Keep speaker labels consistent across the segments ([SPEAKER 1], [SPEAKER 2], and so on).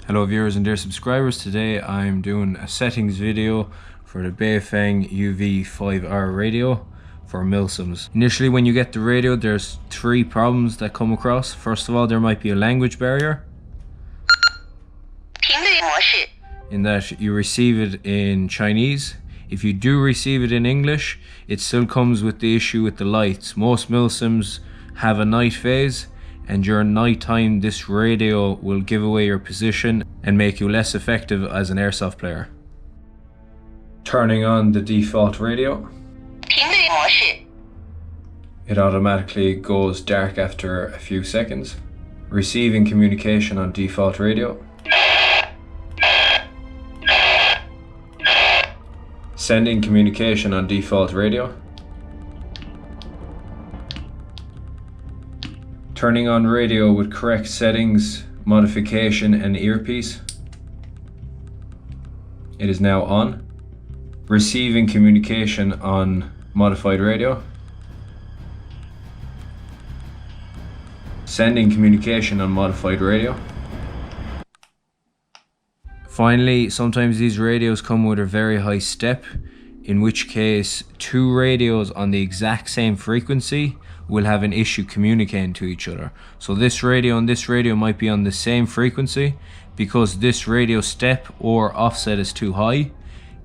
[SPEAKER 1] Hello viewers and dear subscribers, today I'm doing a settings video for the Baofeng UV-5R radio for Milsims. Initially when you get the radio, there's three problems that come across. First of all, there might be a language barrier in that you receive it in Chinese. If you do receive it in English, it still comes with the issue with the lights. Most Milsims have a night phase, and during night time this radio will give away your position and make you less effective as an airsoft player. Turning on the default radio, it automatically goes dark after a few seconds. Receiving communication on default radio, sending communication on default radio, turning on radio with correct settings, modification and earpiece. It is now on. Receiving communication on modified radio. Sending communication on modified radio. Finally, sometimes these radios come with a very high step, in which case two radios on the exact same frequency will have an issue communicating to each other. So this radio and this radio might be on the same frequency. Because this radio step or offset is too high,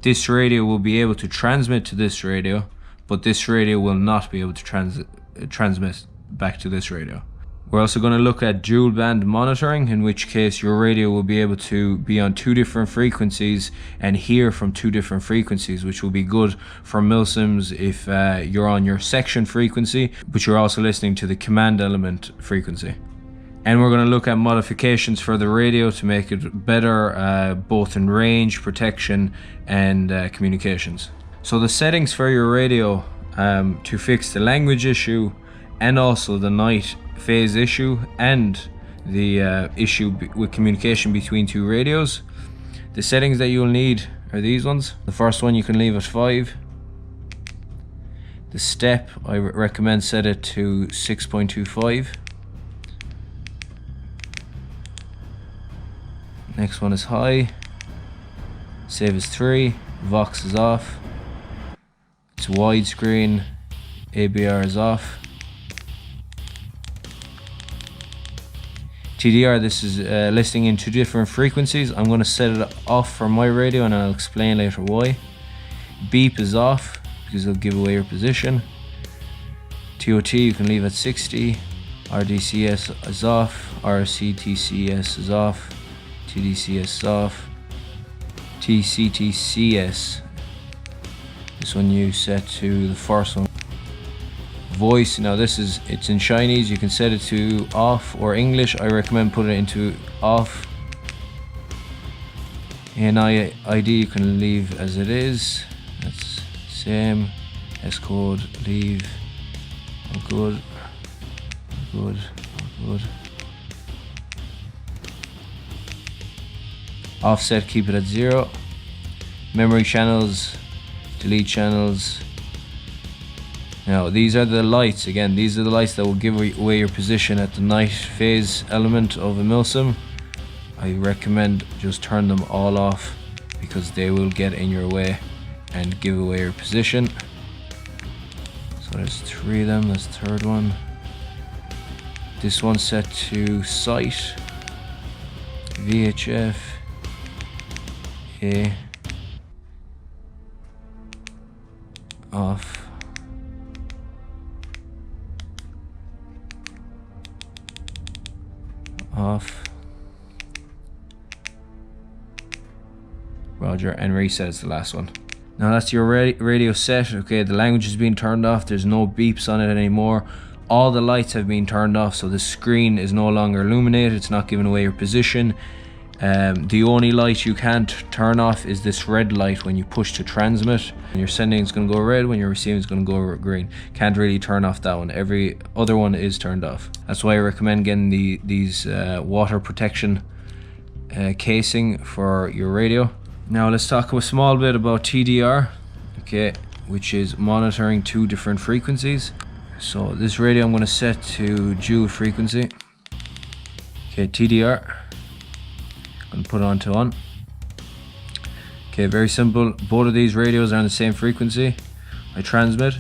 [SPEAKER 1] this radio will be able to transmit to this radio, but this radio will not be able to transmit back to this radio. We're also going to look at dual band monitoring, in which case your radio will be able to be on two different frequencies and hear from two different frequencies, which will be good for Milsims if you're on your section frequency, but you're also listening to the command element frequency. And we're going to look at modifications for the radio to make it better both in range, protection and communications. So the settings for your radio to fix the language issue and also the night phase issue and the issue with communication between two radios. The settings that you'll need are these ones. The first one you can leave at 5. The step, I recommend set it to 6.25. Next one is high. Save as 3. Vox is off. It's widescreen. ABR is off. TDR, this is listening in two different frequencies. I'm going to set it off for my radio and I'll explain later why. Beep is off because it'll give away your position. TOT you can leave at 60. RDCS is off. RCTCS is off. TDCS is off. TCTCS, this one you set to the first one. Voice, now it's in Chinese, you can set it to off or English. I recommend putting it into off. ANI ID you can leave as it is, that's same. S code leave, all good, all good, all good. Offset keep it at 0. Memory channels, delete channels. Now these are the lights, again these are the lights that will give away your position at the night phase element of a Milsim. I recommend just turn them all off because they will get in your way and give away your position. So there's 3 of them, that's the third one. This one's set to sight, VHF, A, off. Off. Roger, and reset is the last one. Now that's your radio set. Okay, the language is being turned off. There's no beeps on it anymore. All the lights have been turned off, so the screen is no longer illuminated. It's not giving away your position. The only light you can't turn off is this red light when you push to transmit. When you're sending, it's going to go red. When you're receiving, it's going to go green. Can't really turn off that one. Every other one is turned off. That's why I recommend getting these water protection casing for your radio. Now let's talk a small bit about TDR, okay, which is monitoring two different frequencies. So this radio I'm going to set to dual frequency. Okay, TDR. and put it on to on. Okay, very simple. Both of these radios are on the same frequency. I transmit.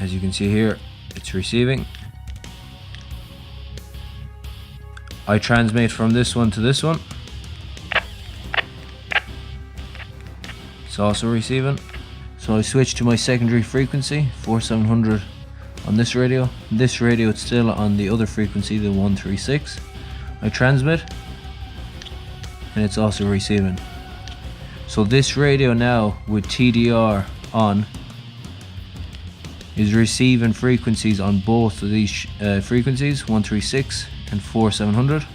[SPEAKER 1] As you can see here, it's receiving. I transmit from this one to this one. It's also receiving. So I switch to my secondary frequency, 4700 on this radio. This radio, it's still on the other frequency, the 136. I transmit, and it's also receiving. So this radio now with TDR on is receiving frequencies on both of these frequencies, 136 and 4700.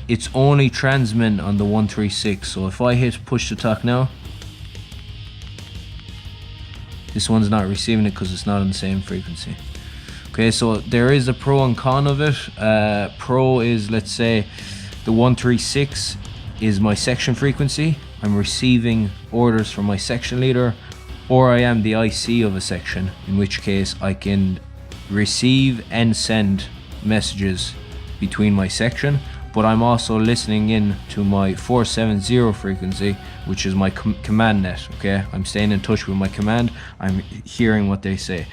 [SPEAKER 1] It's only transmitting on the 136. So if I hit push to talk now, this one's not receiving it because it's not on the same frequency. Okay, so there is a pro and con of it. Pro is, let's say, the 136 is my section frequency. I'm receiving orders from my section leader, or I am the IC of a section, in which case I can receive and send messages between my section, but I'm also listening in to my 470 frequency, which is my command net. Okay, I'm staying in touch with my command. I'm hearing what they say.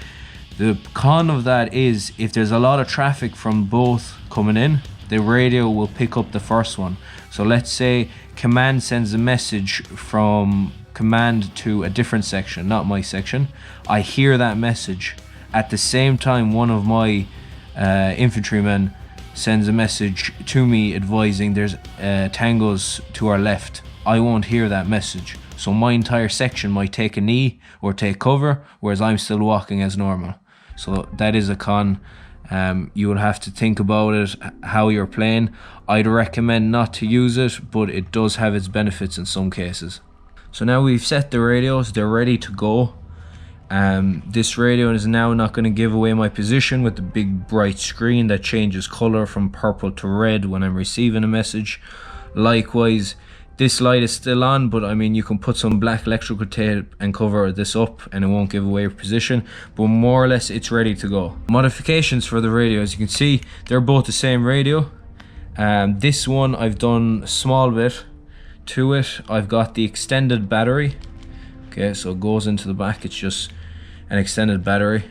[SPEAKER 1] The con of that is if there's a lot of traffic from both coming in, the radio will pick up the first one. So let's say command sends a message from command to a different section, not my section. I hear that message. At the same time, one of my infantrymen sends a message to me advising there's tangos to our left. I won't hear that message. So my entire section might take a knee or take cover, whereas I'm still walking as normal. So that is a con. You will have to think about it, how you're playing. I'd recommend not to use it, but it does have its benefits in some cases. So now we've set the radios, they're ready to go. This radio is now not going to give away my position with the big bright screen that changes color from purple to red when I'm receiving a message. Likewise, this light is still on, but I mean, you can put some black electrical tape and cover this up and it won't give away your position, but more or less it's ready to go. Modifications for the radio, as you can see, they're both the same radio. This one I've done a small bit to it. I've got the extended battery. Okay, so it goes into the back, it's just an extended battery.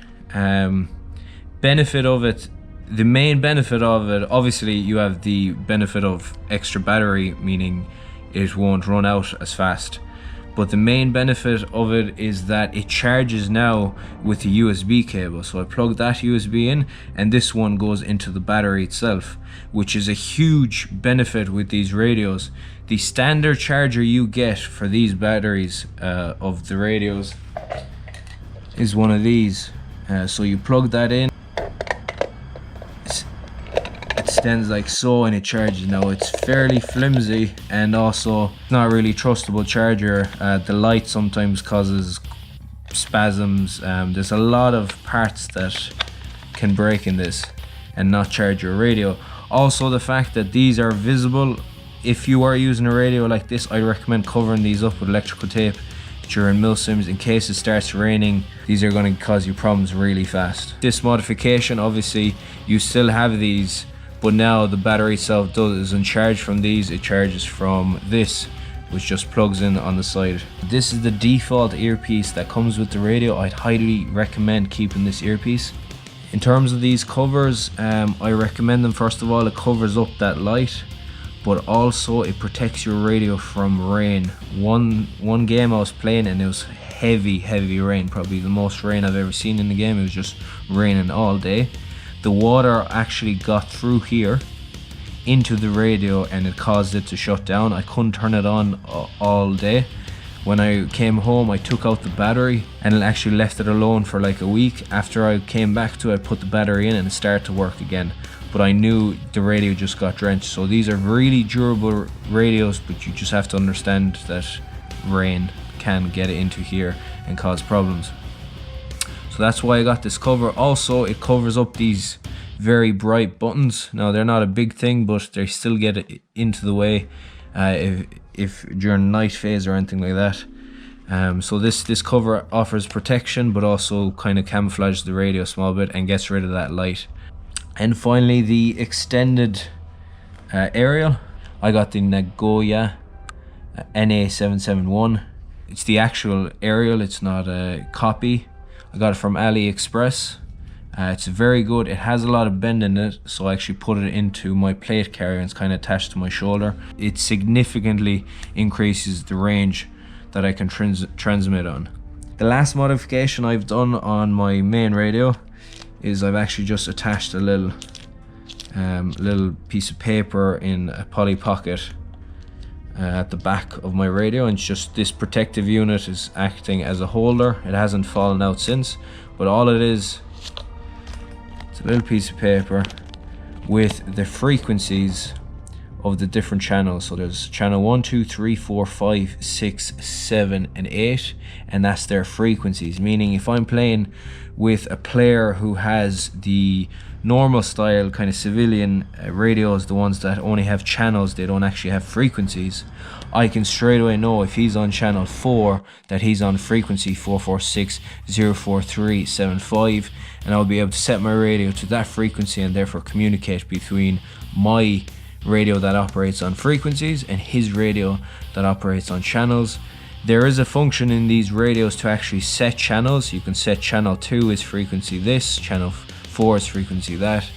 [SPEAKER 1] Benefit of it, the main benefit of it, obviously you have the benefit of extra battery, meaning it won't run out as fast. But the main benefit of it is that it charges now with the USB cable. So I plug that USB in and this one goes into the battery itself, which is a huge benefit with these radios. The standard charger you get for these batteries of the radios is one of these. So you plug that in, it stands like so and it charges. Now it's fairly flimsy and also not really trustable charger. The light sometimes causes spasms. There's a lot of parts that can break in this and not charge your radio. Also the fact that these are visible. If you are using a radio like this, I recommend covering these up with electrical tape during Milsims in case it starts raining. These are going to cause you problems really fast. This modification, obviously you still have these, but now the battery itself doesn't charge from these, it charges from this, which just plugs in on the side. This is the default earpiece that comes with the radio. I'd highly recommend keeping this earpiece. In terms of these covers, I recommend them. First of all, it covers up that light, but also it protects your radio from rain. One game I was playing and it was heavy rain, probably the most rain I've ever seen in the game. It was just raining all day. The water actually got through here into the radio and it caused it to shut down. I couldn't turn it on all day. When I came home, I took out the battery and it actually left it alone for like a week. After I came back to it, I put the battery in and it started to work again. But I knew the radio just got drenched. So these are really durable radios, but you just have to understand that rain can get into here and cause problems. So that's why I got this cover. Also, it covers up these very bright buttons. Now they're not a big thing, but they still get into the way if during night phase or anything like that. So this cover offers protection, but also kind of camouflages the radio a small bit and gets rid of that light. And finally, the extended aerial, I got the Nagoya NA-771. It's the actual aerial, it's not a copy. I got it from AliExpress. It's very good. It has a lot of bend in it, so I actually put it into my plate carrier and it's kind of attached to my shoulder. It significantly increases the range that I can transmit on. The last modification I've done on my main radio is I've actually just attached a little piece of paper in a poly pocket at the back of my radio, and just this protective unit is acting as a holder. It hasn't fallen out since, but all it is, it's a little piece of paper with the frequencies of the different channels. So there's channel 1, 2, 3, 4, 5, 6, 7 and 8, and that's their frequencies. Meaning if I'm playing with a player who has the normal style kind of civilian radios, the ones that only have channels, they don't actually have frequencies, I can straight away know if he's on channel 4 that he's on frequency 446.043.75, and I'll be able to set my radio to that frequency and therefore communicate between my radio that operates on frequencies and his radio that operates on channels. There is a function in these radios to actually set channels. You can set channel 2 is frequency this, channel 4 is frequency that.